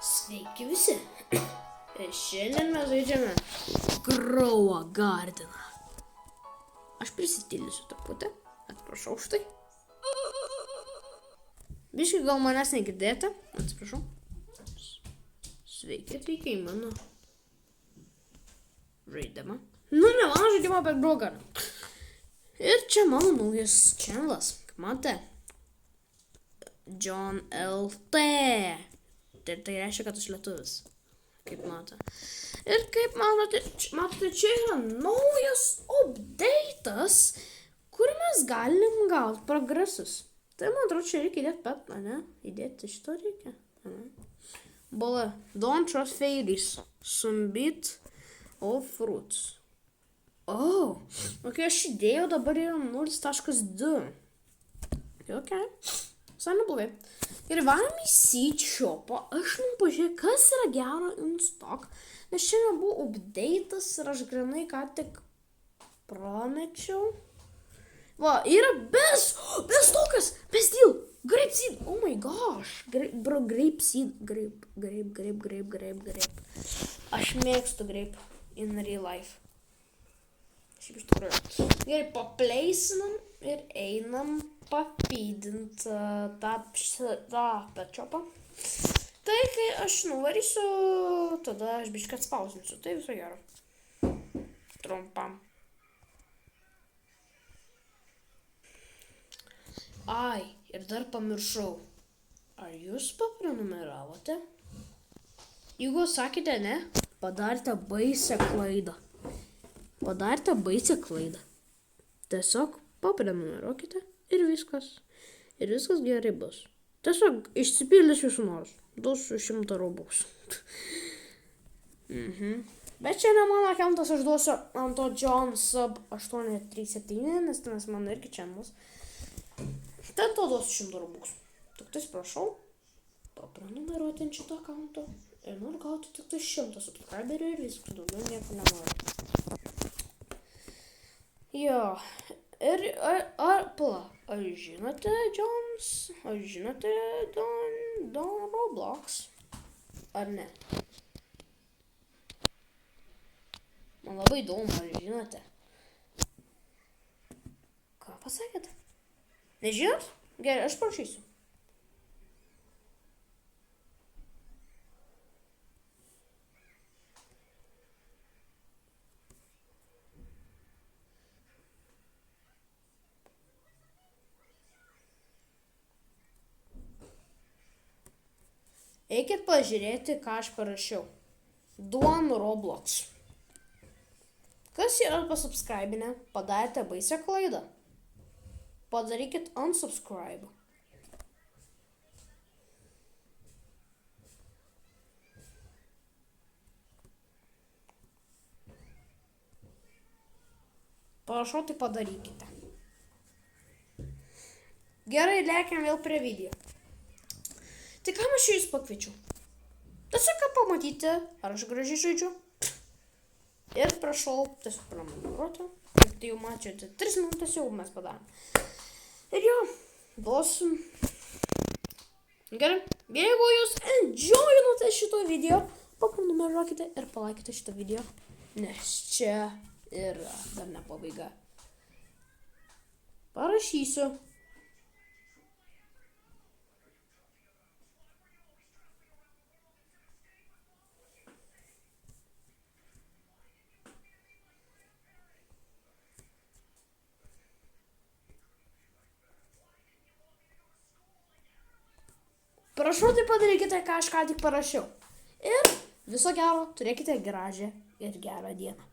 Sveiki visi. Ir šiandien mes žaidžiame Grow a Gardeną. Aš prisitildysiu truputį. Atsiprašau už tai. Biškai gal manęs negirdėti. Atsiprašau. Sveiki atvykę į mano žaidimą. Ne mano žaidimą, bet Grow a Gardeną. Ir čia mano naujas channels. Kaip matote. John LT. Tai reiškia, kad aš lietuvis. Kaip matote. Ir kaip matote, čia yra naujas update'as, kur mes galim gauti progresus. Tai man atrodo, čia reikia įdėti pet, ne? Įdėti šito reikia. Bala. Don't trust fairies. Some bit of fruits. Oh. Ok, aš įdėjau, dabar yra 0.2. Ok. Visai neblogai. Ir varom į Seed Shop'ą. Aš man pažiūrėjau, kas yra gero in stock. Nes šiandien buvo update'as ir aš grinai ką tik pramečiau. Va, yra best stockas. Best deal. Grape seed. Oh my gosh. Grape seed. Grape. Aš mėgstu grape in real life. Šiaip iš tikrųjų. Gerai, papleisinam ir einam papydint tą pet shop'ą. Tai kai aš nuvarysiu, tada aš biškai atspausinsiu. Tai viso gero. Trumpam. Ai, ir dar pamiršau. Ar jūs paprenumeravote? Jeigu sakėte ne, padarėte baisią klaidą. Tiesiog paprenumeruokite ir viskas. Ir viskas gerai bus. Tiesiog išsipildys jūsų norus. Duosiu 100 Robux. Bet čia ne mano accountas, aš duosiu ant to John Sub 837, nes tenas mano irgi channels. Ten to duosiu 100 Robux. Tik tai prašau paprenumeruoti ant šito accounto. Ir noriu gauti tik tai 100 subscriberių ir viskas, daugiau nieko nenoriu. Jo, ir ar žinote Jones, ar žinote Don Roblox, ar ne? Man labai įdomu, ar žinote. Ką pasakėte? Nežinot? Gerai, aš prašysiu. Eikit pažiūrėti, ką aš parašiau. Don Roblox. Kas yra pasubscribinę, padarėte baisią klaidą. Padarykit unsubscribe. Prašau, tai padarykite. Gerai, lėkiam vėl prie video. Tai kam aš jūs pakviečiau? Tiesiog ką pamatyti, ar aš gražiai žaidžiu. Ir prašau, tiesiog prenumeruoti. Ir tai jau mačiate, 3 minutės jau mes padarėm. Ir jo, duosim. Gerai, jeigu jūs enjoyinote šito video, paprenumeruokite ir palaikite šitą video. Nes čia yra dar ne pabaiga. Parašysiu. Prašau, tai padarykite, ką aš ką tik parašiau. Ir viso gero, turėkite gražią ir gerą dieną.